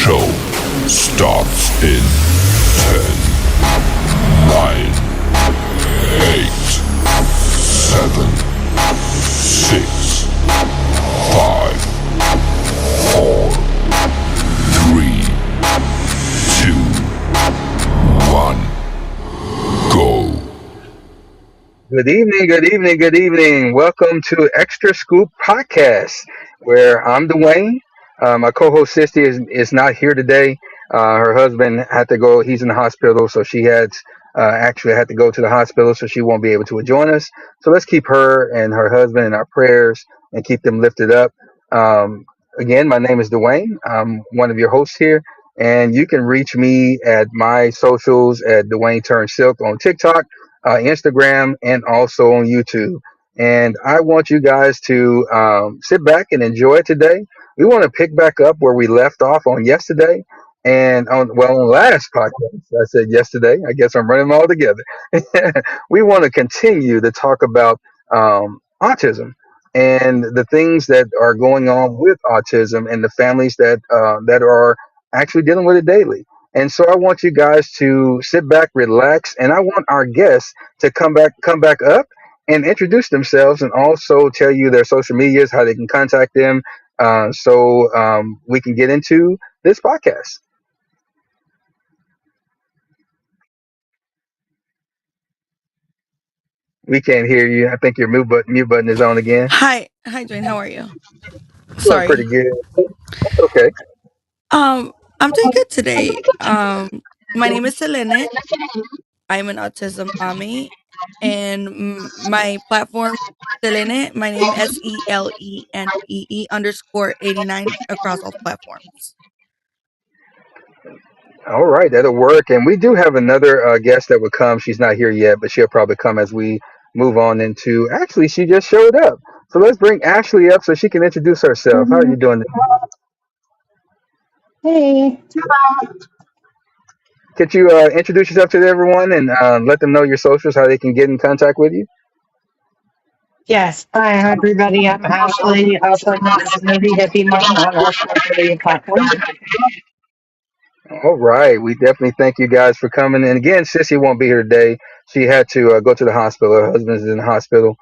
show starts in 10, 9, 8, 7, 6, 5, 4, 3, 2, 1, go. Good evening, good evening, good evening. Welcome to Extra Scoop Podcast, where I'm Dwayne. My co-host Sister is not here today. Her husband had to go; he's in the hospital, so she had actually had to go to the hospital, so she won't be able to join us. So let's keep her and her husband in our prayers and keep them lifted up. Um, Again, my name is Dwayne. I'm one of your hosts here, and you can reach me at my socials at Dwayne Turn Silk on TikTok, Instagram, and also on YouTube. And I want you guys to sit back and enjoy it today. We want to pick back up where we left off on yesterday. And on last podcast, I said yesterday. I guess I'm running them all together. We want to continue to talk about autism and the things that are going on with autism and the families that are actually dealing with it daily. And so I want you guys to sit back, relax, and I want our guests to come back up and introduce themselves and also tell you their social medias, how they can contact them, so we can get into this podcast. We can't hear you. I think your mute button is on again. Hi, Jane. How are you? Doing Sorry. pretty good. That's okay. I'm doing good today. My name is Selene. I'm an autism mommy, and my platform Selene. My name SELENE_89 across all platforms. All right, that'll work. And we do have another guest that would come. She's not here yet, but she'll probably come as we move on into. Actually, she just showed up. So let's bring Ashley up so she can introduce herself. How are Mhm. you doing? Hey. Could you introduce yourself to everyone and let them know your socials, how they can get in contact with you? Yes. Hi, everybody. I'm Ashley, also known as Movie Hippie Mom on all social media platforms. All right. We definitely thank you guys for coming. And again, Sissy won't be here today. She had to go to the hospital. Her husband's in the hospital.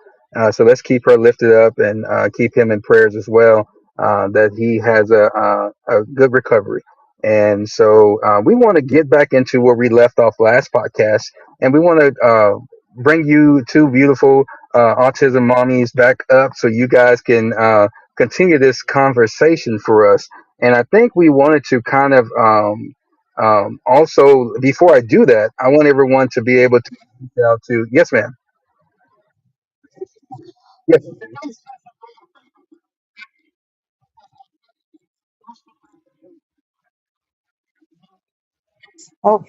So let's keep her lifted up and keep him in prayers as well, that he has a good recovery. And so we want to get back into where we left off last podcast. And we want to bring you two beautiful autism mommies back up so you guys can continue this conversation for us. And I think we wanted to kind of also, before I do that, I want everyone to be able to reach out to. Yes, ma'am. Yes. Oh,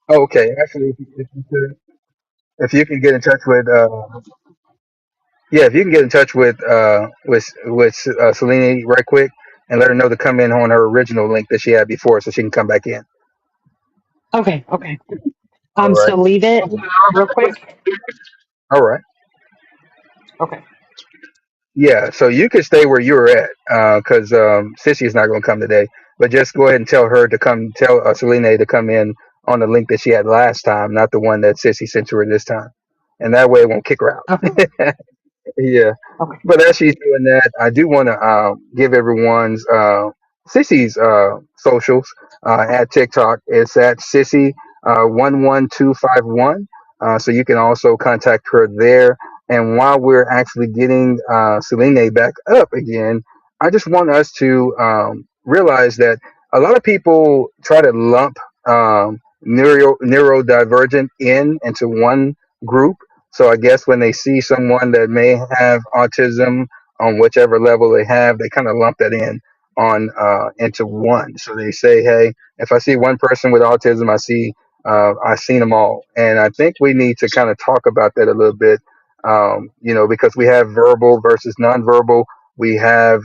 Oh, okay. Actually, if you can get in touch with, yeah, if you can get in touch with Selene right quick and let her know to come in on her original link that she had before, so she can come back in. okay. Okay. All right. So leave it real quick. All right. Okay. Yeah. So you can stay where you were at, because Sissy is not going to come today. But just go ahead and tell her to come. Tell Selene to come in on the link that she had last time, not the one that Sissy sent to her this time, and that way it won't kick her out. Okay. Yeah. Okay. But as she's doing that, I do want to give everyone's Sissy's socials at TikTok. It's at Sissy 11251. So you can also contact her there. And while we're actually getting Selene back up again, I just want us to realize that a lot of people try to lump neurodivergent into one group. So I guess when they see someone that may have autism on whichever level they have, they kind of lump that in on into one. So they say, hey, if I see one person with autism, I've seen them all. And I think we need to kind of talk about that a little bit, because we have verbal versus nonverbal. We have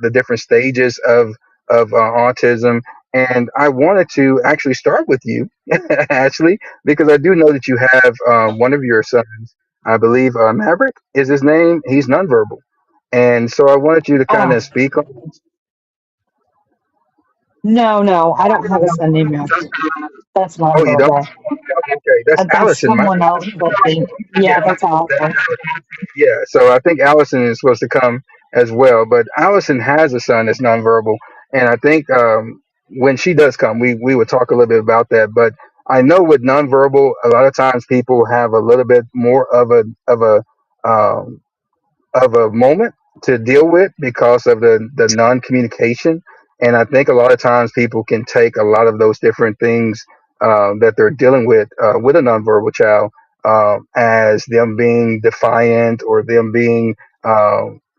the different stages of autism, And I wanted to actually start with you, Ashley, because I do know that you have one of your sons, I believe Maverick is his name. He's nonverbal. And so I wanted you to kind Ah, of speak on. no, no, I don't have a son named Maverick. That's Oh, you don't? nonverbal. Okay, that's That's Allison. My, someone else, I think. yeah, Yeah, that's Allison. yeah. So I think Allison is supposed to come as well, but Allison has a son that's nonverbal, and I think when she does come, we would talk a little bit about that. But I know with nonverbal, a lot of times people have a little bit more um, of a moment to deal with because of the non communication. And I think a lot of times people can take a lot of those different things that they're dealing with a nonverbal child as them being defiant or them being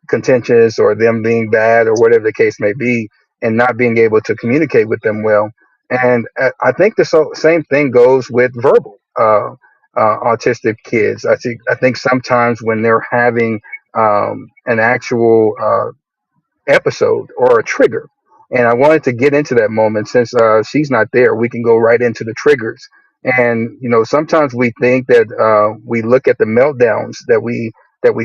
contentious or them being bad or whatever the case may be, and not being able to communicate with them well. And I think the same thing goes with verbal. Autistic kids. I think sometimes when they're having an actual episode or a trigger. And I wanted to get into that moment since she's not there. We can go right into the triggers. And sometimes we think that we look at the meltdowns that we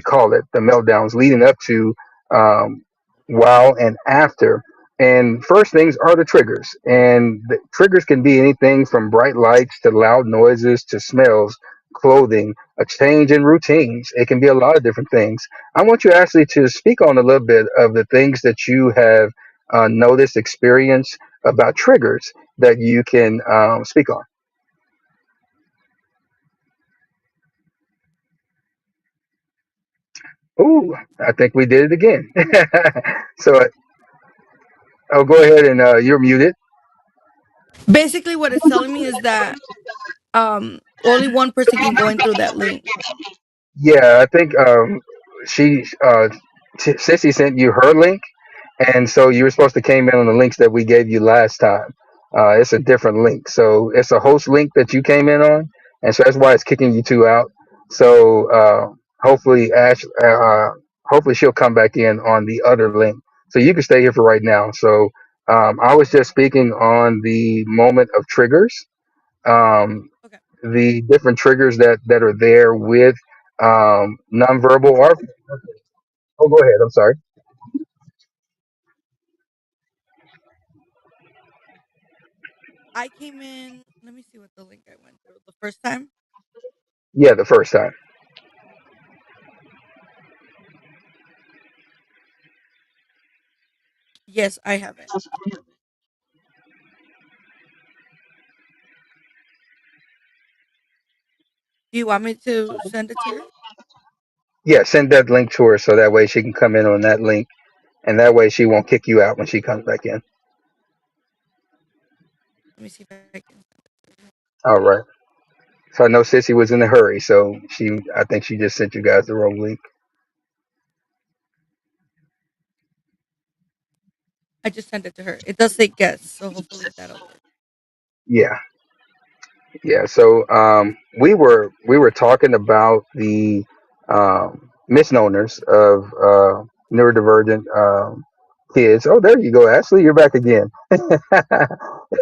call it, the meltdowns leading up to, um, while, and after. And first things are the triggers. And the triggers can be anything from bright lights to loud noises to smells, clothing, a change in routines. It can be a lot of different things. I want you actually to speak on a little bit of the things that you have noticed, experienced about triggers that you can speak on. Ooh, I think we did it again. So, oh, go ahead and you're muted. Basically, what it's telling me is that only one person can go in through that link. Yeah, I think she, Sissy sent you her link. And so you were supposed to came in on the links that we gave you last time. It's a different link. So it's a host link that you came in on. And so that's why it's kicking you two out. So hopefully hopefully she'll come back in on the other link. So you can stay here for right now. So I was just speaking on the moment of triggers, um, Okay. the different triggers that are there with nonverbal or, oh, go ahead. I'm sorry. I came in. Let me see what the link I went through the first time. Yeah, the first time. Yes, I have it. Do you want me to send it to her? Yeah, send that link to her so that way she can come in on that link, and that way she won't kick you out when she comes back in. Let me see if I can. All right. So I know Sissy was in a hurry, so I think she just sent you guys the wrong link. I just sent it to her. It does say guest, so hopefully that'll work. Yeah, yeah. So we were talking about the misnomers of neurodivergent kids. Oh, there you go, Ashley. You're back again.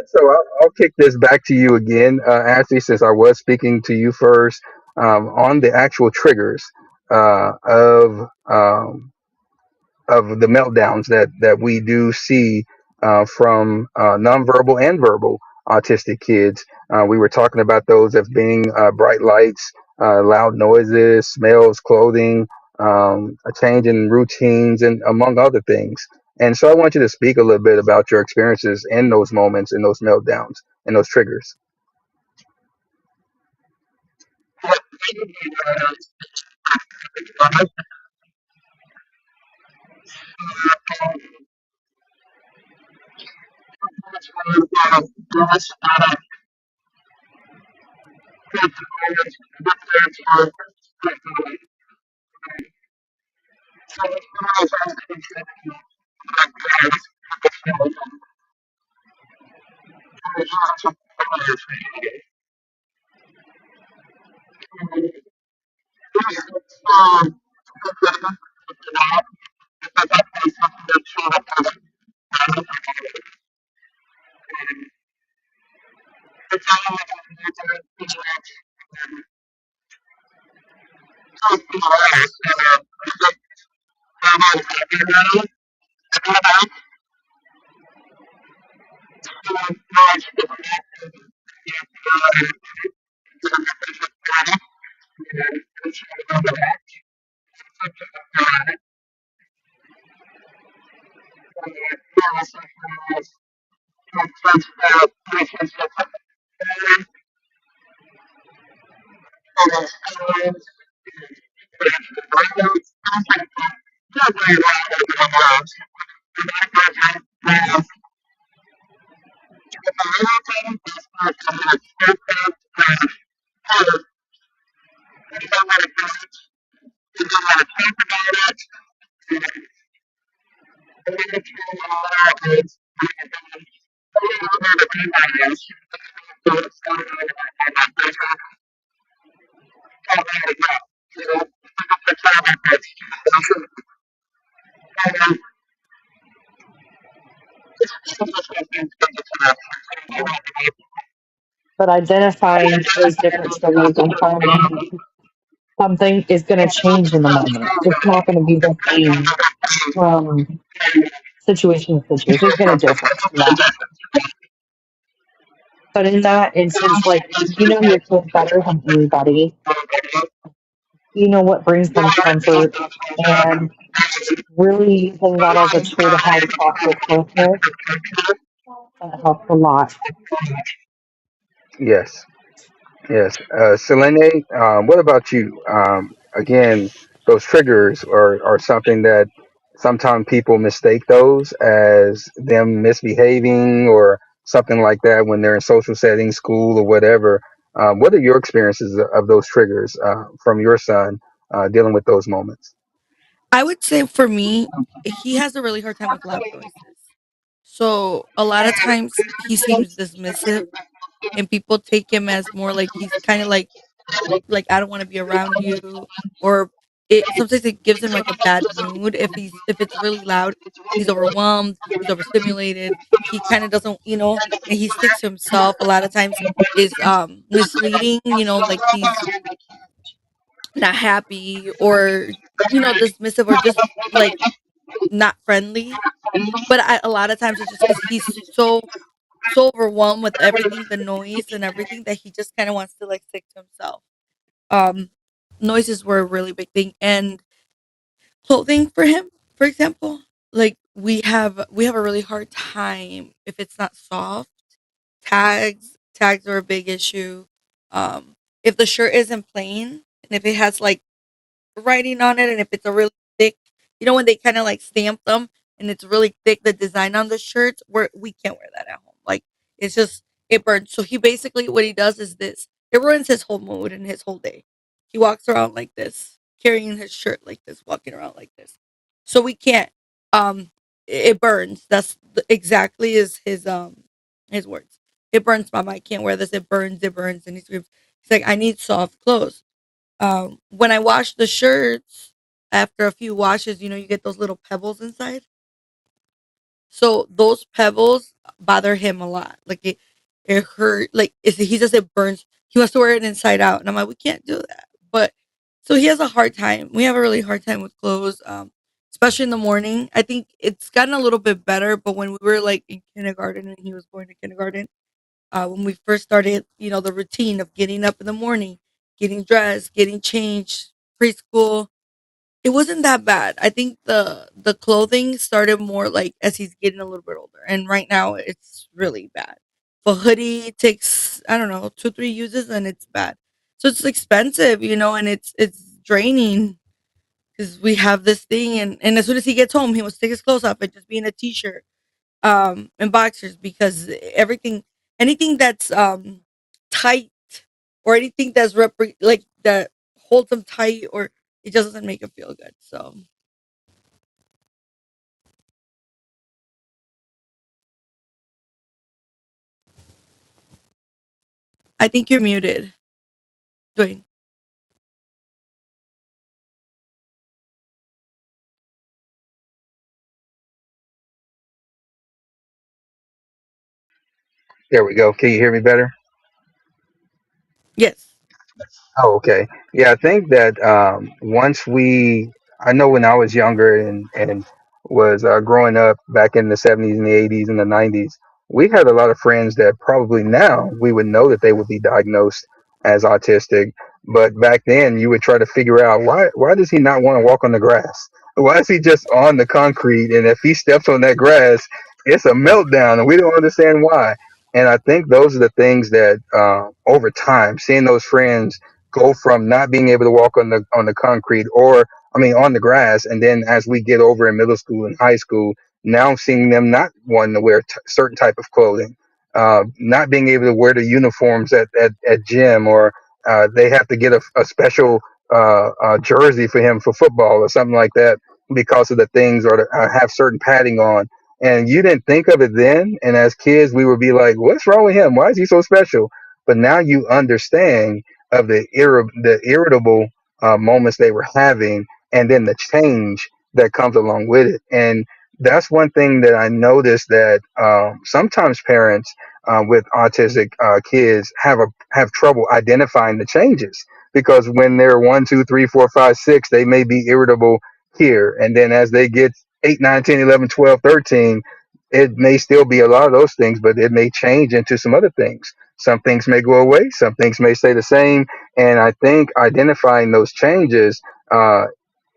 So I'll kick this back to you again, Ashley, since I was speaking to you first on the actual triggers uh, of um, of the meltdowns that we do see from nonverbal and verbal autistic kids. We were talking about those as being bright lights, loud noises, smells, clothing, a change in routines, and among other things. And so I want you to speak a little bit about your experiences in those moments, in those meltdowns, and those triggers. But identifying those different struggles and finding something is going to change in the moment. It's not going to be the same from situation to situation. It's going to differ from that. But in that instance, like you know your kid better than anybody. You know what brings them comfort, and really using that as a tool to have foster closeness, that helps a lot. Yes. Yes. Selene, what about you? Again, those triggers are something that sometimes people mistake those as them misbehaving or something like that when they're in social settings, school, or whatever. What are your experiences of those triggers from your son dealing with those moments? I would say for me, he has a really hard time with loud noises. So a lot of times he seems dismissive and people take him as more like he's kind of like I don't want to be around you, or it sometimes it gives him like a bad mood if it's really loud. He's overwhelmed, he's overstimulated, he kind of doesn't, and he sticks to himself. A lot of times is misleading, like he's not happy or dismissive or just like not friendly. But a lot of times it's just because he's so overwhelmed with everything, the noise and everything, that he just kind of wants to like stick to himself. Um, Noises were a really big thing, and clothing for him, for example, like we have a really hard time if it's not soft. Tags are a big issue. If the shirt isn't plain and if it has like writing on it, and if it's a really thick, when they kind of like stamp them and it's really thick, the design on the shirts, we can't wear that at home. Like it's just it burns. So he basically what he does is this. It ruins his whole mood and his whole day. He walks around like this, carrying his shirt like this, walking around like this. So we can't. Um, it burns. That's exactly is his words. It burns, Mama. I can't wear this. It burns. It burns. And he screams. He's like, I need soft clothes. When I wash the shirts, after a few washes, you get those little pebbles inside. So those pebbles bother him a lot. Like it hurt. Like he says it burns. He wants to wear it inside out, and I'm like, we can't do that. But so he has a hard time. We have a really hard time with clothes, especially in the morning. I think it's gotten a little bit better, but when we were like in kindergarten and he was going to kindergarten, when we first started, the routine of getting up in the morning, getting dressed, getting changed, preschool, it wasn't that bad. I think the clothing started more like as he's getting a little bit older, and right now it's really bad. A hoodie takes, I don't know, 2 3 uses and it's bad. So it's expensive, and it's draining because we have this thing, and as soon as he gets home, he wants to take his clothes off and just be in a t-shirt and boxers because anything that's tight or anything that's like that holds them tight or it just doesn't make him feel good. So I think you're muted, Dwayne. There we go. Can you hear me better? Yes. Oh, okay. Yeah, I think that I know when I was younger and was growing up back in the 70s and the 80s and the 90s. We had a lot of friends that probably now we would know that they would be diagnosed as autistic, but back then you would try to figure out why does he not want to walk on the grass? Why is he just on the concrete? And if he steps on that grass, it's a meltdown, and we don't understand why. And I think those are the things that over time, seeing those friends go from not being able to walk on the concrete, or I mean on the grass, and then as we get over in middle school and high school, now seeing them not wanting to wear certain type of clothing, not being able to wear the uniforms at gym, or they have to get a special jersey for him for football or something like that because of the things, or to have certain padding on. And you didn't think of it then. And as kids, we would be like, "What's wrong with him? Why is he so special?" But now you understand of the irritable moments they were having, and then the change that comes along with it. And that's one thing that I noticed, that sometimes parents with autistic kids have trouble identifying the changes, because when they're 1, 2, 3, 4, 5, 6, they may be irritable here, and then as they get 8, 9, 10, 11, 12, 13, it may still be a lot of those things, but it may change into some other things. Some things may go away, some things may stay the same. And I think identifying those changes,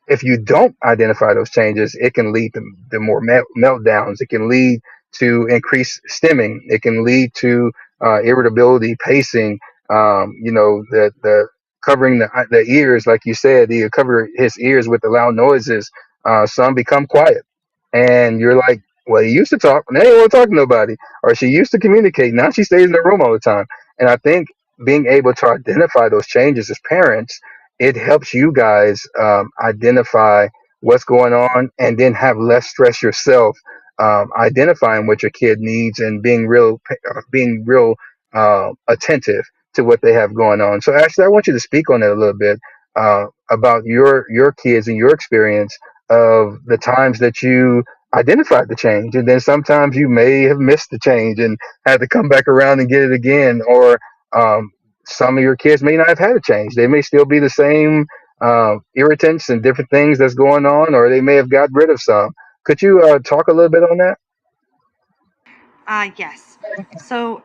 if you don't identify those changes, it can lead to more meltdowns. It can lead to increased stimming. It can lead to irritability, pacing. The covering the ears, like you said, you cover his ears with the loud noises. Some become quiet, and you're like, well, he used to talk, now he don't want to talk to nobody, or she used to communicate, now she stays in the room all the time. And I think being able to identify those changes as parents, it helps you guys identify what's going on, and then have less stress yourself, identifying what your kid needs, and being real attentive to what they have going on. So Ashley, I want you to speak on it a little bit, about your kids and your experience of the times that you identified the change, and then sometimes you may have missed the change and had to come back around and get it again, or um, some of your kids may not have had a change. They may still be the same irritants and different things that's going on, or they may have got rid of some. Could you talk a little bit on that? Yes. So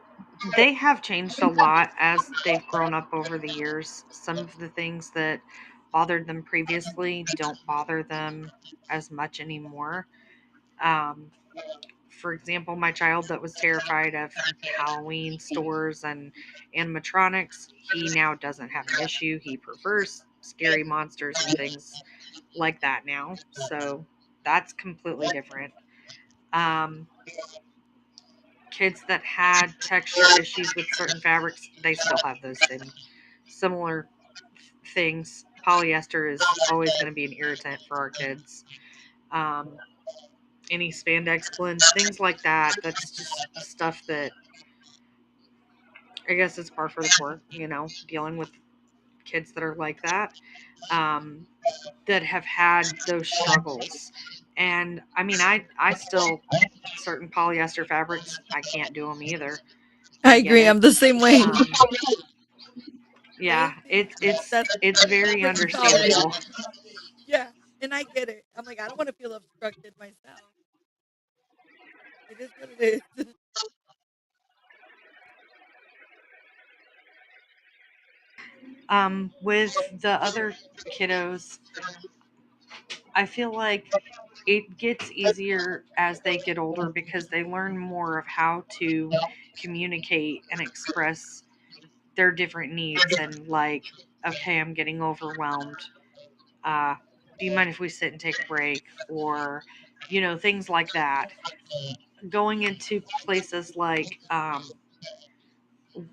they have changed a lot as they've grown up over the years. Some of the things that bothered them previously don't bother them as much anymore. Um, for example, my child that was terrified of Halloween stores and animatronics, he now doesn't have an issue. He prefers scary monsters and things like that now. So that's completely different. Um, Kids that had texture issues with certain fabrics, they still have those same similar things. Polyester is always going to be an irritant for our kids. Um, any spandex blends, things like that. That's just stuff that I guess it's par for the course, dealing with kids that are like that, um, that have had those struggles. And I mean, I still, certain polyester fabrics, I can't do them either. I I get agree. it. I'm the same way. Um, Same yeah, thing. it's very Pretty solid. understandable. Yeah, and I get it. I'm like, I don't want to feel obstructed myself. It is what it is. With the other kiddos, I feel like it gets easier as they get older because they learn more of how to communicate and express their different needs, and like, okay, I'm getting overwhelmed. Uh, do you mind if we sit and take a break? Or, things like that. Going into places like,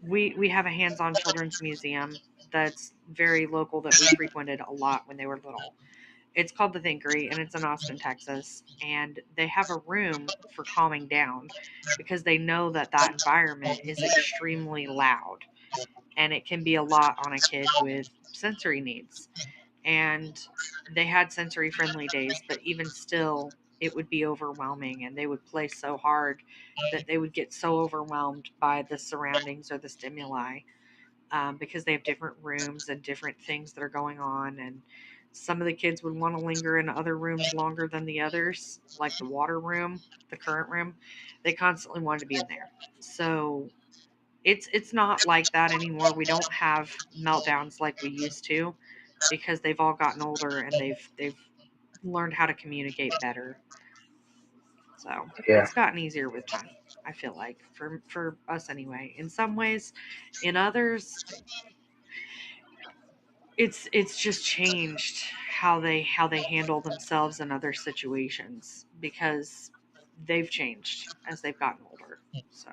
we have a hands-on children's museum that's very local that we frequented a lot when they were little. It's called the Thinkery, and it's in Austin, Texas. And they have a room for calming down because they know that that environment is extremely loud, and it can be a lot on a kid with sensory needs. And they had sensory friendly days, but even still, it would be overwhelming, and they would play so hard that they would get so overwhelmed by the surroundings or the stimuli, because they have different rooms and different things that are going on. And Some of the kids would want to linger in other rooms longer than the others, like the water room, the current room. They constantly wanted to be in there. So it's not like that anymore. We don't have meltdowns like we used to because they've all gotten older and they've learned how to communicate better. So Yeah, it's gotten easier with time. I feel like for us anyway. In some ways, in others, it's just changed how they handle themselves in other situations because they've changed as they've gotten older. So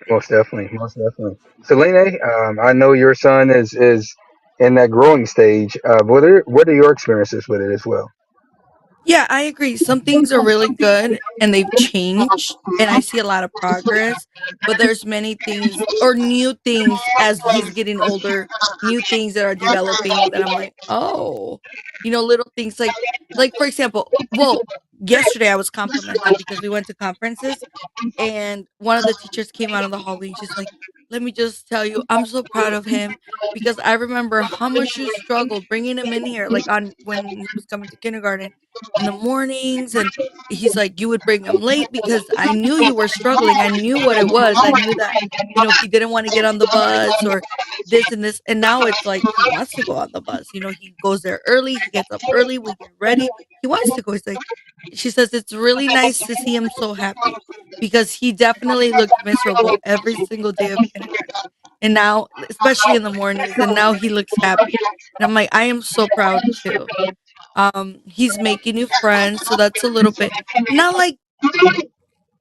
most definitely, most definitely. Selene, I know your son is in that growing stage. What are your experiences with it as well? Yeah, I agree. Some things are really good and they've changed and I see a lot of progress, but there's many things or new things as he's getting older, new things that are developing that I'm like, "Oh." Little things like for example, well, yesterday I was complimented because we went to conferences and one of the teachers came out of the hallway and she's like, "Let me just tell you, I'm so proud of him because I remember how much you struggled bringing him in here, like on when he was coming to kindergarten in the mornings." And he's like, "You would bring him late because I knew you were struggling. I knew what it was. I knew that, he didn't want to get on the bus or this and this." And now it's like he wants to go on the bus. He goes there early. He gets up early. We get ready. He wants to go. He's like, she says, it's really nice to see him so happy because he definitely looked miserable every single day of kindergarten. And now, especially in the mornings, and now he looks happy. And I'm like, I am so proud too. He's making new friends, so that's a little bit not like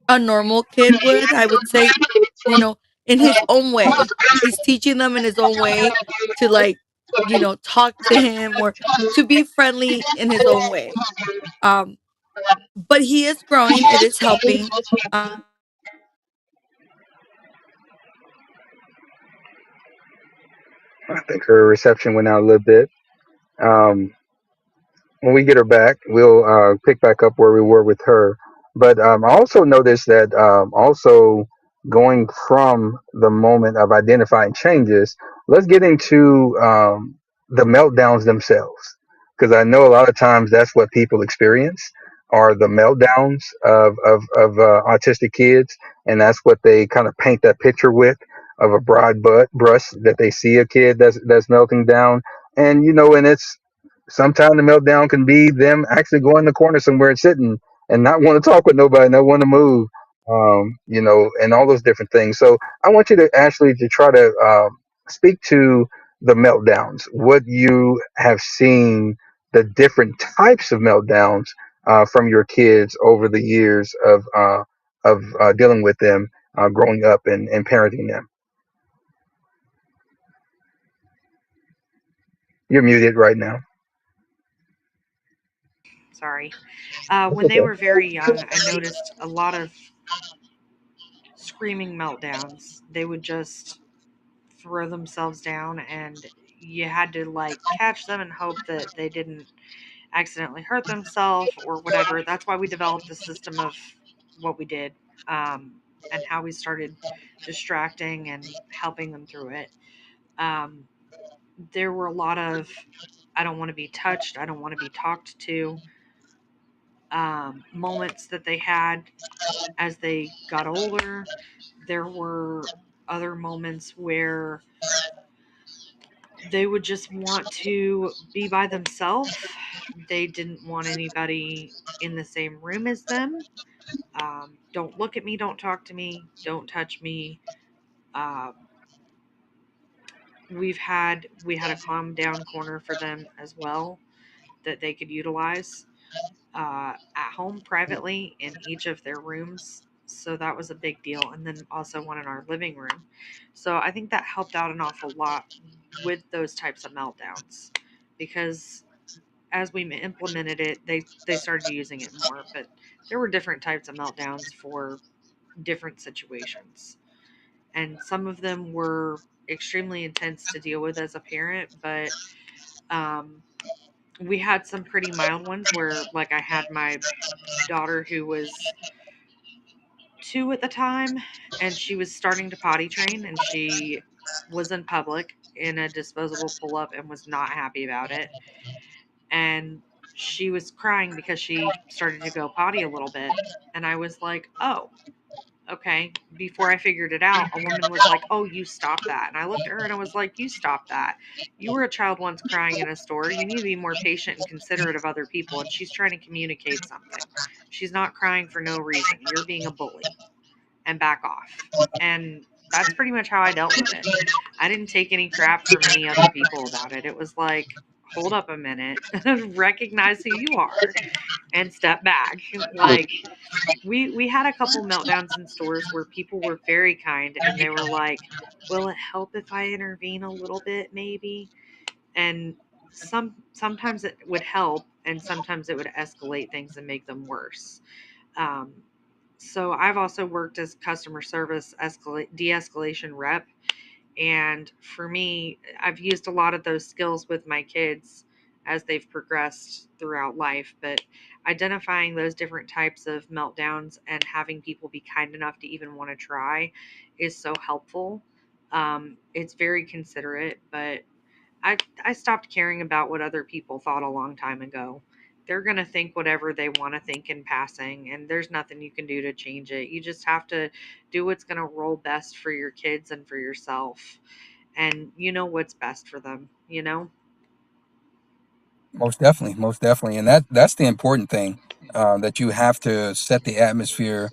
a normal kid would, I would say, in his own way. He's teaching them in his own way to talk to him or to be friendly in his own way. Um, but he is growing, it is helping. I think her reception went out a little bit. Um, when we get her back, we'll pick back up where we were with her. But I also noticed that also going from the moment of identifying changes, let's get into the meltdowns themselves. Because I know a lot of times that's what people experience are the meltdowns of autistic kids. And that's what they kind of paint that picture with of a broad brush that they see a kid that's melting down. And, and it's sometimes the meltdown can be them actually going in the corner somewhere and sitting and not want to talk with nobody, not want to move, and all those different things. So I want you to actually to try to speak to the meltdowns, what you have seen, the different types of meltdowns from your kids over the years of dealing with them, growing up and parenting them. You're muted right now. sorry. That's When they okay. were very young, I noticed a lot of screaming meltdowns. They would just throw themselves down, and you had to like catch them and hope that they didn't accidentally hurt themselves or whatever. That's why we developed the system of what we did, um, and how we started distracting and helping them through it. Um, there were a lot of I don't want to be touched, I don't want to be talked to moments that they had as they got older. There were other moments where they would just want to be by themselves. They didn't want anybody in the same room as them. Don't look at me, don't talk to me, don't touch me. Um, we had a calm down corner for them as well that they could utilize at home privately in each of their rooms. So that was a big deal. And then also one in our living room. So I think that helped out an awful lot with those types of meltdowns because as we implemented it, they started using it more. But there were different types of meltdowns for different situations. And some of them were extremely intense to deal with as a parent, but um, we had some pretty mild ones where, like, I had my daughter who was 2 at the time, and she was starting to potty train, and she was in public. in a disposable pull up and was not happy about it. And she was crying because she started to go potty a little bit. And I was like, oh, okay. Before I figured it out, a woman was like, oh, you stop that. And I looked at her and I was like, you stop that. You were a child once crying in a store. You need to be more patient and considerate of other people. And she's trying to communicate something. She's not crying for no reason. You're being a bully, and back off. And that's pretty much how I dealt with it. I didn't take any crap from any other people about it. It was like, hold up a minute, recognize who you are and step back. Like we had a couple meltdowns in stores where people were very kind and they were like, "Will it help if I intervene a little bit maybe?" And sometimes it would help and sometimes it would escalate things and make them worse. Um, so I've also worked as customer service de-escalation rep, and for me, I've used a lot of those skills with my kids as they've progressed throughout life. But identifying those different types of meltdowns and having people be kind enough to even want to try is so helpful. It's very considerate, but I stopped caring about what other people thought a long time ago. They're going to think whatever they want to think in passing, and there's nothing you can do to change it. You just have to do what's going to roll best for your kids and for yourself. And you know what's best for them, you know? Most definitely, and that's the important thing, that you have to set the atmosphere,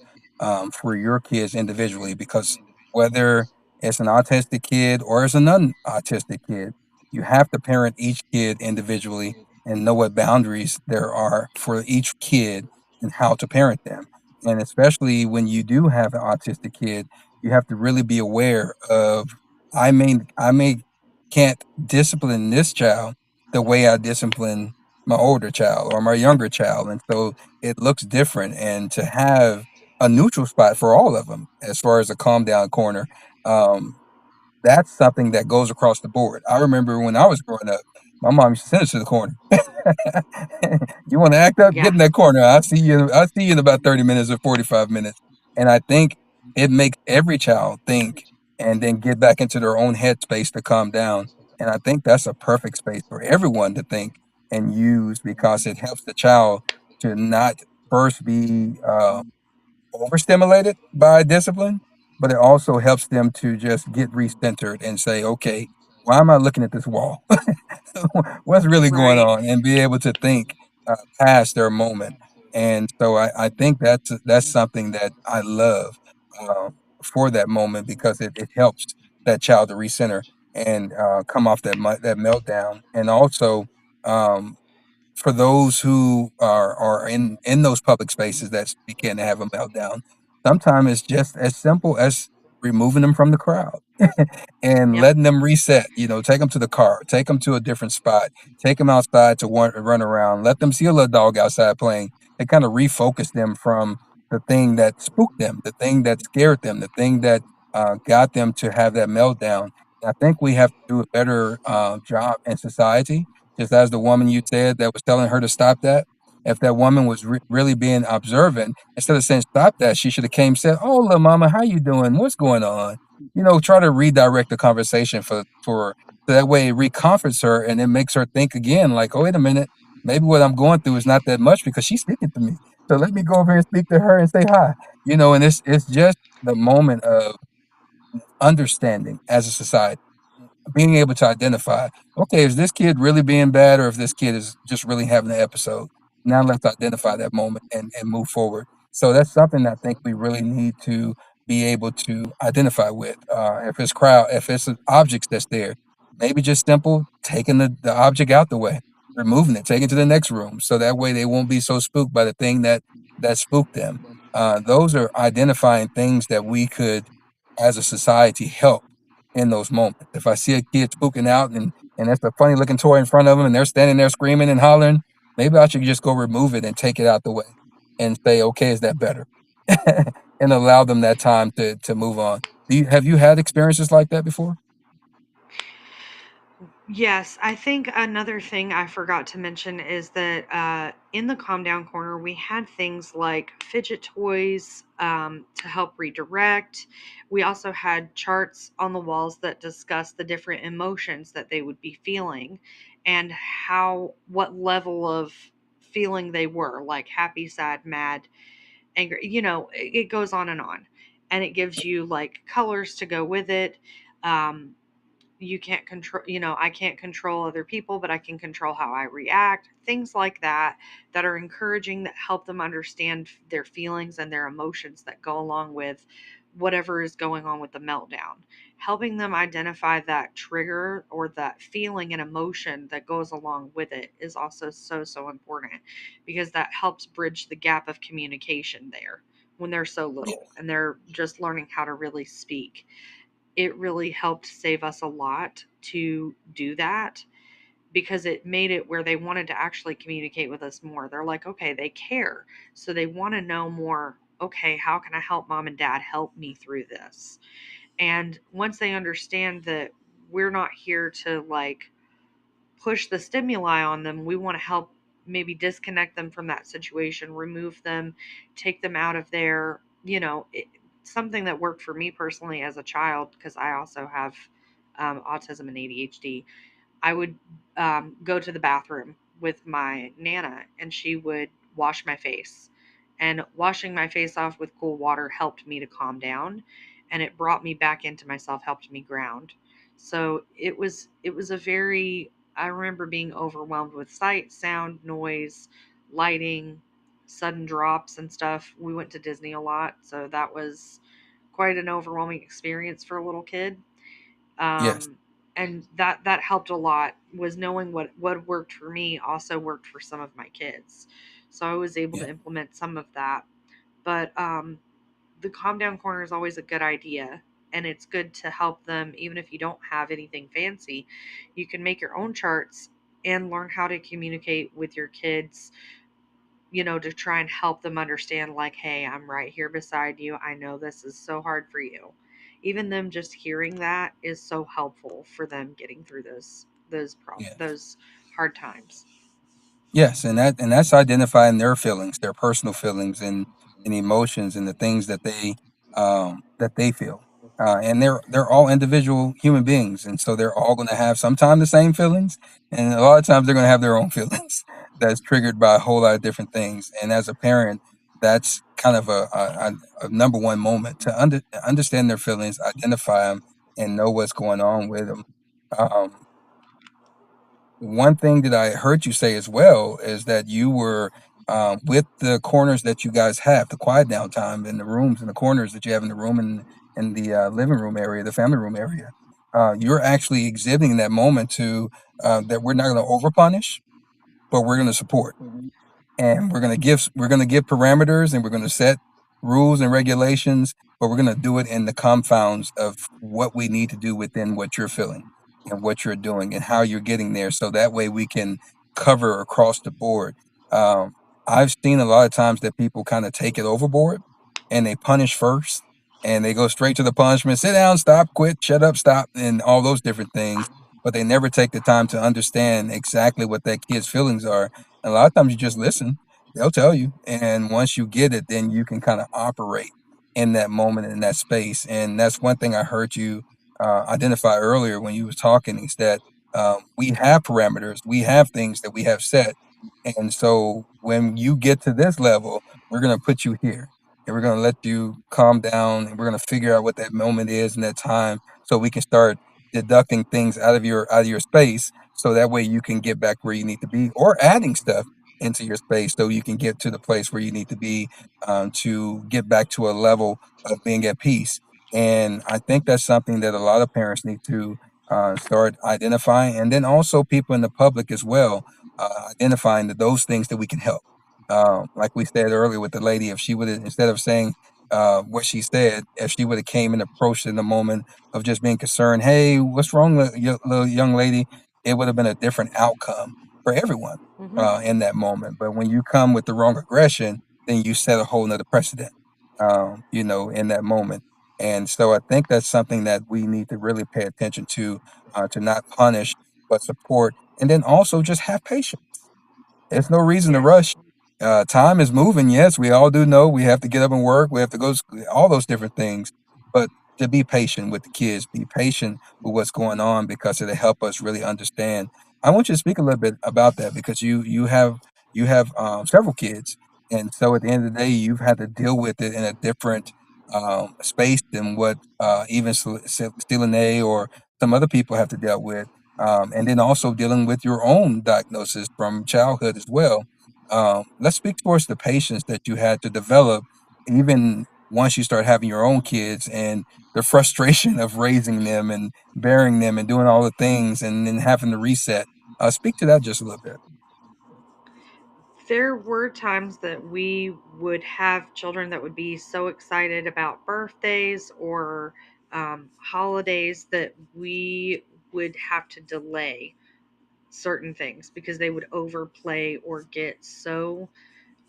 for your kids individually, because whether it's an autistic kid or it's a non-autistic kid, you have to parent each kid individually and know what boundaries there are for each kid and how to parent them. And especially when you do have an autistic kid, you have to really be aware of, I may can't discipline this child the way I discipline my older child or my younger child. And so it looks different. And to have a neutral spot for all of them, as far as a calm down corner, um, that's something that goes across the board. I remember when I was growing up, my mom used to send us to the corner. You want to act up? Get Yeah, in that corner. I'll see you. I'll see you in about 30 minutes or 45 minutes. And I think it makes every child think and then get back into their own headspace to calm down. And I think that's a perfect space for everyone to think and use, because it helps the child to not first be overstimulated by discipline, but it also helps them to just get recentered and say, okay, why am I looking at this wall? What's really going right. on? And be able to think past their moment. And so I think that's something that I love, for that moment, because it helps that child to recenter and come off that meltdown. And also, um, for those who are in those public spaces that begin to have a meltdown, sometimes it's just as simple as removing them from the crowd and Yep, letting them reset. Take them to the car, take them to a different spot, take them outside to run around, let them see a little dog outside playing, and kind of refocus them from the thing that spooked them, the thing that scared them, the thing that got them to have that meltdown. I think we have to do a better job in society, just as the woman you said that was telling her to stop that. If that woman was really being observant, instead of saying stop that, she should have came and said, "Oh, little mama, how you doing? What's going on?" Try to redirect the conversation so that way it recomforts her and it makes her think again, like, "Oh, wait a minute, maybe what I'm going through is not that much because she's speaking to me. So let me go over here and speak to her and say hi." And it's just the moment of understanding as a society, being able to identify, okay, is this kid really being bad or if this kid is just really having an episode? Now let's identify that moment and move forward. So that's something I think we really need to be able to identify with. If it's objects that's there, maybe just simple taking the object out the way, removing it, taking it to the next room. So that way they won't be so spooked by the thing that spooked them. Those are identifying things that we could, as a society, help in those moments. If I see a kid spooking out and there's a funny looking toy in front of them and they're standing there screaming and hollering, maybe I should just go remove it and take it out the way and say, okay, is that better? And allow them that time to move on. Have you had experiences like that before? Yes, I think another thing I forgot to mention is that in the calm down corner, we had things like fidget toys to help redirect. We also had charts on the walls that discuss the different emotions that they would be feeling and what level of feeling they were, like happy, sad, mad, angry. It goes on and on. And it gives you like colors to go with it. Um, you can't control, I can't control other people, but I can control how I react, things like that, that are encouraging, that help them understand their feelings and their emotions that go along with whatever is going on with the meltdown. Helping them identify that trigger or that feeling and emotion that goes along with it is also so important, because that helps bridge the gap of communication there when they're so Yeah, little and they're just learning how to really speak. It really helped save us a lot to do that, because it made it where they wanted to actually communicate with us more. They're like, okay, they care. So they want to know more. Okay, how can I help mom and dad help me through this? And once they understand that we're not here to like push the stimuli on them, we want to help maybe disconnect them from that situation, remove them, take them out of there. Something that worked for me personally as a child, because I also have autism and ADHD. I would go to the bathroom with my nana, and she would wash my face. And washing my face off with cool water helped me to calm down, and it brought me back into myself, helped me ground. So it was a very, I remember being overwhelmed with sight, sound, noise, lighting, sudden drops and stuff. We went to Disney a lot, so that was quite an overwhelming experience for a little kid. yes, um, and that helped a lot. Was knowing what worked for me also worked for some of my kids, so I was able yeah, to implement some of that. But the calm down corner is always a good idea, and it's good to help them. Even if you don't have anything fancy, you can make your own charts and learn how to communicate with your kids, to try and help them understand, like, hey, I'm right here beside you. I know this is so hard for you. Even them just hearing that is so helpful for them getting through yes. those hard times. Yes, and that's identifying their feelings, their personal feelings and emotions and the things that they feel. And they're all individual human beings, and so they're all going to have sometimes the same feelings, and a lot of times they're going to have their own feelings that's triggered by a whole lot of different things. And as a parent, that's kind of a number one moment to understand their feelings, identify them, and know what's going on with them. Um, One thing that I heard you say as well is that you were with the corners that you guys have, the quiet down time in the rooms and the corners that you have in the room and in the living room area, the family room area. You're actually exhibiting that moment to that we're not going to overpunish, but we're going to support, and we're going to give parameters, and we're going to set rules and regulations, but we're going to do it in the confounds of what we need to do within what you're feeling and what you're doing and how you're getting there, so that way we can cover across the board. um, I've seen a lot of times that people kind of take it overboard and they punish first, and they go straight to the punishment: sit down, stop, quit, shut up, stop, and all those different things, but they never take the time to understand exactly what that kid's feelings are. A lot of times you just listen, they'll tell you. And once you get it, then you can kind of operate in that moment, in that space. And that's one thing I heard you identify earlier when you was talking, is that we have parameters, we have things that we have set. And so when you get to this level, we're going to put you here, and we're going to let you calm down, and we're going to figure out what that moment is in that time, so we can start deducting things out of your space, so that way you can get back where you need to be, or adding stuff into your space so you can get to the place where you need to be, to get back to a level of being at peace. And I think that's something that a lot of parents need to start identifying, and then also people in the public as well, identifying that those things that we can help. Like we said earlier with the lady, if she would have, instead of saying what she said, if she would have came and approached in the moment of just being concerned, hey, what's wrong, little young lady, it would have been a different outcome for everyone Hmm. in that moment. But when you come with the wrong aggression, then you set a whole nother precedent, in that moment. And so I think that's something that we need to really pay attention to not punish, but support, and then also just have patience. There's no reason to Yeah. rush. Time is moving. Yes, we all do know we have to get up and work. We have to go to school, all those different things. But to be patient with the kids, be patient with what's going on because it'll help us really understand. I want you to speak a little bit about that because you have several kids, and so at the end of the day, you've had to deal with it in a different space than what even Steele or some other people have to deal with, and then also dealing with your own diagnosis from childhood as well. Let's speak towards the patience that you had to develop, even once you start having your own kids, and the frustration of raising them and bearing them and doing all the things and then having to reset. Speak to that just a little bit. There were times that we would have children that would be so excited about birthdays or holidays that we would have to delay certain things because they would overplay or get so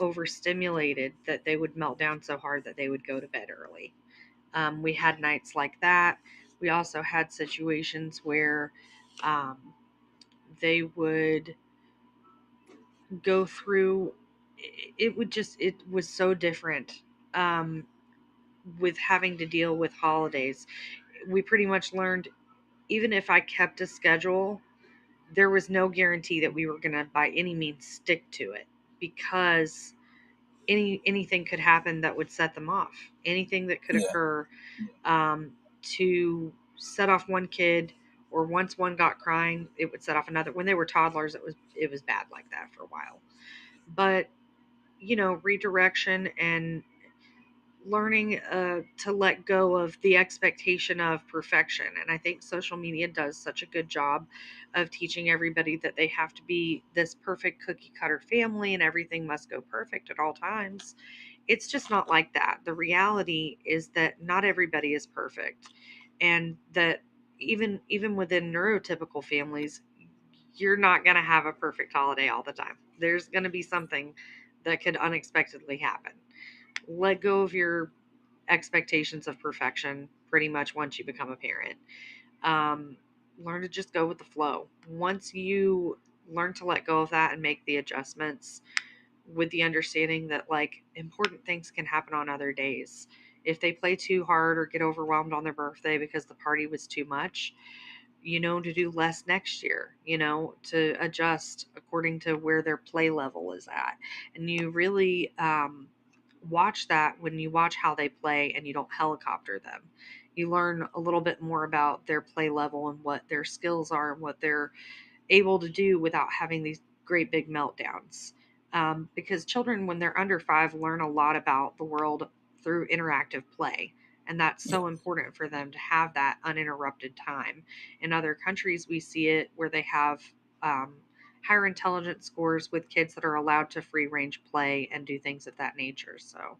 overstimulated that they would melt down so hard that they would go to bed early. We had nights like that. We also had situations where um, they would go through. It was so different um, with having to deal with holidays. We pretty much learned even if I kept a schedule, there was no guarantee that we were going to by any means stick to it because anything could happen that would set them off. Anything that could Yeah, occur to set off one kid, or once one got crying, it would set off another. When they were toddlers, it was bad like that for a while. But redirection and learning to let go of the expectation of perfection. And I think social media does such a good job of teaching everybody that they have to be this perfect cookie cutter family and everything must go perfect at all times. It's just not like that. The reality is that not everybody is perfect, and that even within neurotypical families, you're not going to have a perfect holiday all the time. There's going to be something that could unexpectedly happen. Let go of your expectations of perfection pretty much once you become a parent. Um, Learn to just go with the flow. Once you learn to let go of that and make the adjustments with the understanding that like important things can happen on other days. If they play too hard or get overwhelmed on their birthday because the party was too much, to do less next year, to adjust according to where their play level is at. And you really watch that when you watch how they play and you don't helicopter them. You learn a little bit more about their play level and what their skills are and what they're able to do without having these great big meltdowns. Because children, when they're under 5, learn a lot about the world through interactive play. And that's yeah, so important for them to have that uninterrupted time. In other countries, we see it where they have um, higher intelligence scores with kids that are allowed to free range play and do things of that nature. So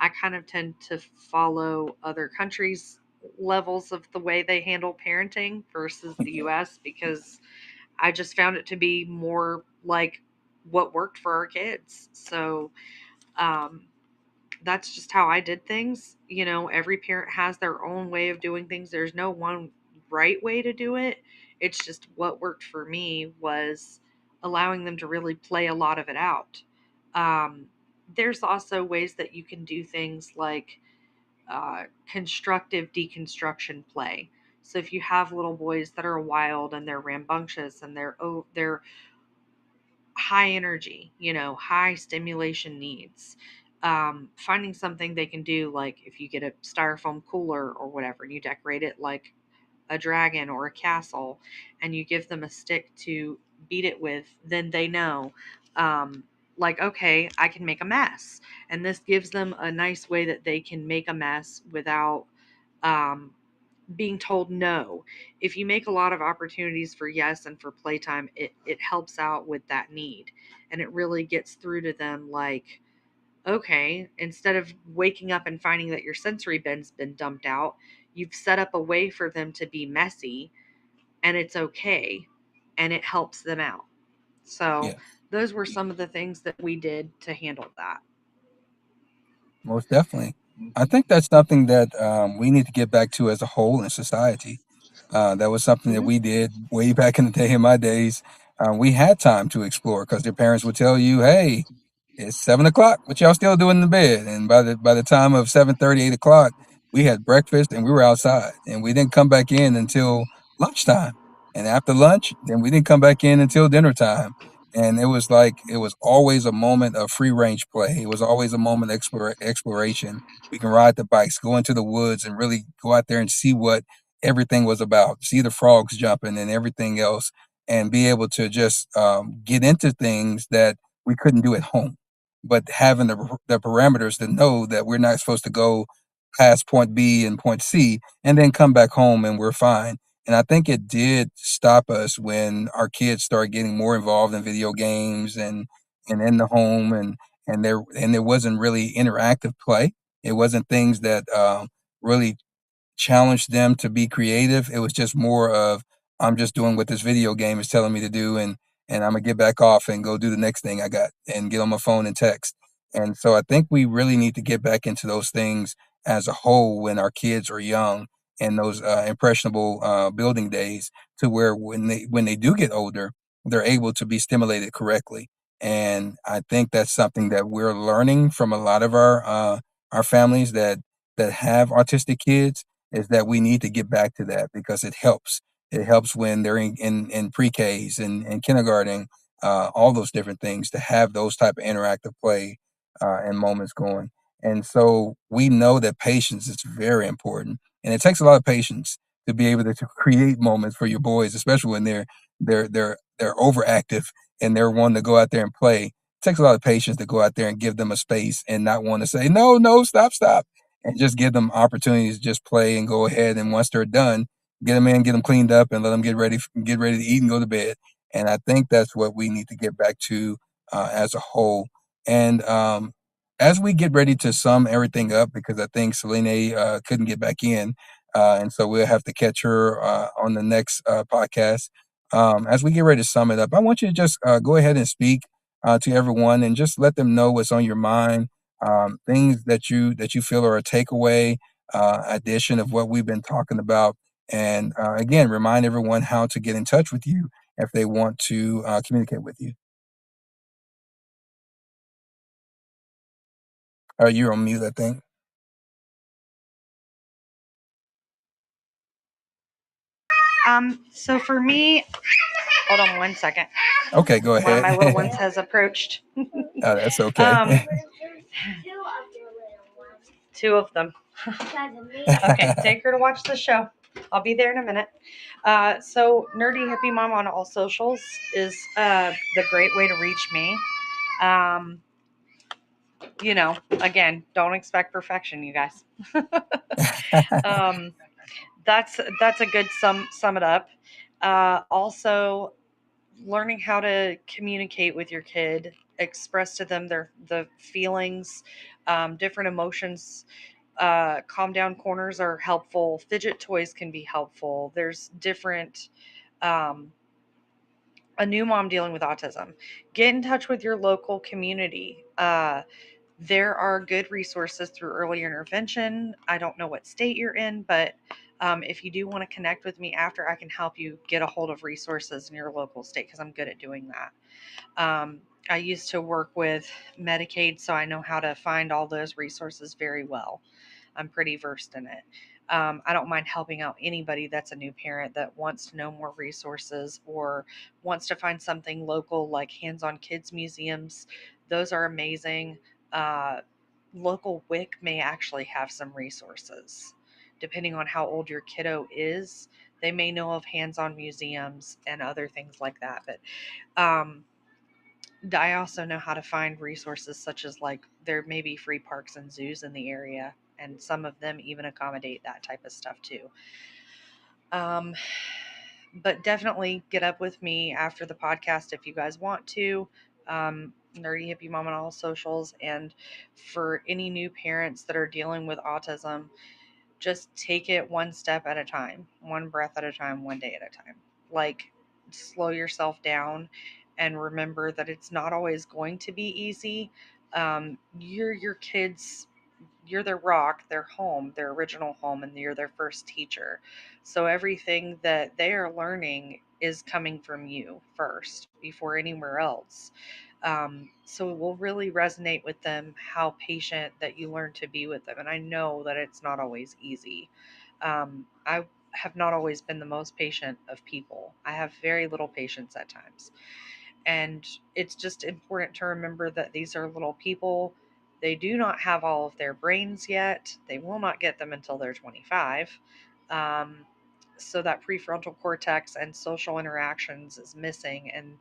I kind of tend to follow other countries' levels of the way they handle parenting versus the yeah, US because I just found it to be more like what worked for our kids. So um, that's just how I did things. Every parent has their own way of doing things. There's no one right way to do it. It's just what worked for me was allowing them to really play a lot of it out. Um, there's also ways that you can do things like constructive deconstruction play. So if you have little boys that are wild and they're rambunctious and they're high energy, high stimulation needs, finding something they can do, like if you get a styrofoam cooler or whatever and you decorate it like a dragon or a castle and you give them a stick to beat it with, then they know, um, like, okay, I can make a mess. And this gives them a nice way that they can make a mess without um, being told no. If you make a lot of opportunities for yes and for playtime, it helps out with that need. And it really gets through to them like, okay, instead of waking up and finding that your sensory bin's been dumped out, you've set up a way for them to be messy and it's okay and it helps them out. So yeah. those were some of the things that we did to handle that. Most definitely. I think that's something that we need to get back to as a whole in society. That was something that Mhm. we did way back in the day, in my days. We had time to explore because their parents would tell you, "Hey, it's 7 o'clock. What y'all still doing in the bed?" And by the time of 7:30, 8 o'clock, we had breakfast and we were outside, and we didn't come back in until lunchtime. And after lunch, then we didn't come back in until dinner time. And it was like it was always a moment of free range play. It was always a moment of exploration. We can ride the bikes, go into the woods, and really go out there and see what everything was about. See the frogs jumping and everything else, and be able to just get into things that we couldn't do at home. But having the parameters to know that we're not supposed to go past point B and point C and then come back home and we're fine. And I think it did stop us when our kids started getting more involved in video games and in the home, and there wasn't really interactive play. It wasn't things that really challenged them to be creative. It was just more of I'm just doing what this video game is telling me to do, and I'm gonna get back off and go do the next thing I got and get on my phone and text. And so I think we really need to get back into those things as a whole when our kids are young and those impressionable building days, to where when they do get older, they're able to be stimulated correctly. And I think that's something that we're learning from a lot of our families that have autistic kids, is that we need to get back to that because it helps. It helps when they're in pre-Ks and kindergarten, all those different things, to have those type of interactive play and moments going. And so we know that patience is very important, and it takes a lot of patience to be able to create moments for your boys, especially when they're overactive and they're wanting to go out there and play. It takes a lot of patience to go out there and give them a space and not want to say no, no, stop, stop, and just give them opportunities to just play and go ahead. And once they're done, get them in, get them cleaned up, and let them get ready to eat and go to bed. And I think that's what we need to get back to as a whole. And as we get ready to sum everything up, because I think Selene couldn't get back in, and so we'll have to catch her on the next podcast. As we get ready to sum it up, I want you to just go ahead and speak to everyone and just let them know what's on your mind, things that you feel are a takeaway addition of what we've been talking about. And again, remind everyone how to get in touch with you if they want to communicate with you. You're on mute, I think. So for me, hold on one second. Okay, go One of ahead. my little ones has approached. That's okay. Um, two of them. Okay, take her to watch the show. I'll be there in a minute. So Nerdy Hippie Mom on all socials is the great way to reach me. Um, again, don't expect perfection, you guys. um, that's a good sum it up. Also, learning how to communicate with your kid, express to them the feelings, different emotions. Calm down corners are helpful. Fidget toys can be helpful. There's different. Um, a new mom dealing with autism. Get in touch with your local community. There are good resources through early intervention. I don't know what state you're in, but if you do want to connect with me after, I can help you get a hold of resources in your local state because I'm good at doing that. I used to work with Medicaid, so I know how to find all those resources very well. I'm pretty versed in it. I don't mind helping out anybody that's a new parent that wants to know more resources or wants to find something local like hands on kids museums. Those are amazing. Uh, Local WIC may actually have some resources. Depending on how old your kiddo is, they may know of hands on museums and other things like that. But um, I also know how to find resources such as like there may be free parks and zoos in the area, and some of them even accommodate that type of stuff too. Um, but definitely get up with me after the podcast if you guys want to. Nerdy Hippie Mom on all socials. And for any new parents that are dealing with autism, just take it one step at a time, one breath at a time, one day at a time. Like, slow yourself down and remember that it's not always going to be easy. You're your kid's you're their rock, their home, their original home, and you're their first teacher. So everything that they are learning is coming from you first before anywhere else. So it will really resonate with them how patient that you learn to be with them. And I know that it's not always easy. I have not always been the most patient of people. I have very little patience at times. And it's just important to remember that these are little people. They do not have all of their brains yet. They will not get them until they're 25. Um, so that prefrontal cortex and social interactions is missing, and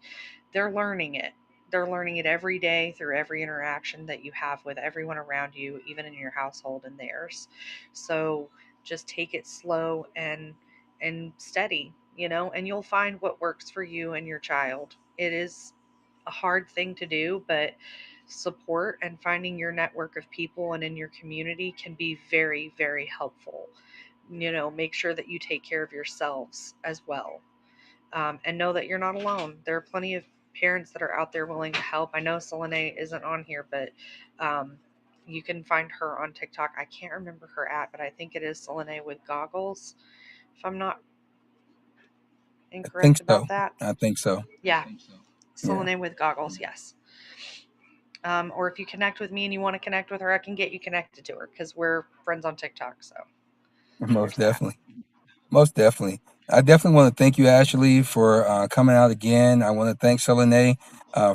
they're learning it. They're learning it every day through every interaction that you have with everyone around you, even in your household and theirs. So just take it slow and steady, and you'll find what works for you and your child. It is a hard thing to do, but support and finding your network of people and in your community can be very, very helpful. Make sure that you take care of yourselves as well, and know that you're not alone. There are plenty of parents that are out there willing to help. I know Selene isn't on here, but um, you can find her on TikTok. I can't remember her at, but I think it is Selene with goggles, if I'm not I think incorrect so. about that. I think so. Yeah, Yeah. Selene with goggles, yes. Or if you connect with me and you want to connect with her, I can get you connected to her because we're friends on TikTok. So Most there's that. definitely. Most definitely. I definitely want to thank you, Ashley, for coming out again. I want to thank Selene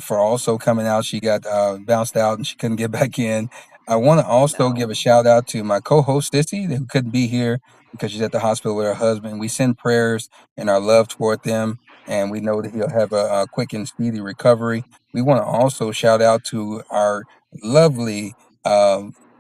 for also coming out. She got bounced out and she couldn't get back in. I want to also No. give a shout out to my co-host Sissy, who couldn't be here because she's at the hospital with her husband. We send prayers and our love toward them, and we know that he'll have a quick and speedy recovery. We want to also shout out to our lovely,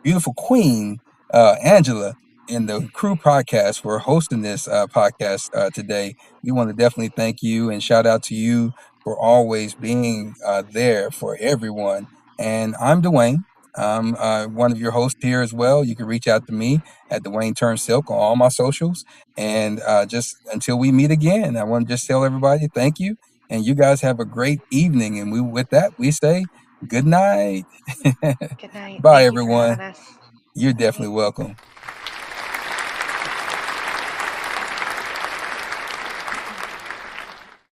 beautiful queen, Angela, and the Crew podcast for hosting this podcast today. We want to definitely thank you and shout out to you for always being there for everyone. And I'm Dwayne. I'm one of your hosts here as well. You can reach out to me at Dwayne Turn Silk on all my socials. And just until we meet again, I want to just tell everybody thank you. And you guys have a great evening. And with that, we say good night. Good night. Bye, Thank you for everyone. having us. You're Bye. definitely welcome.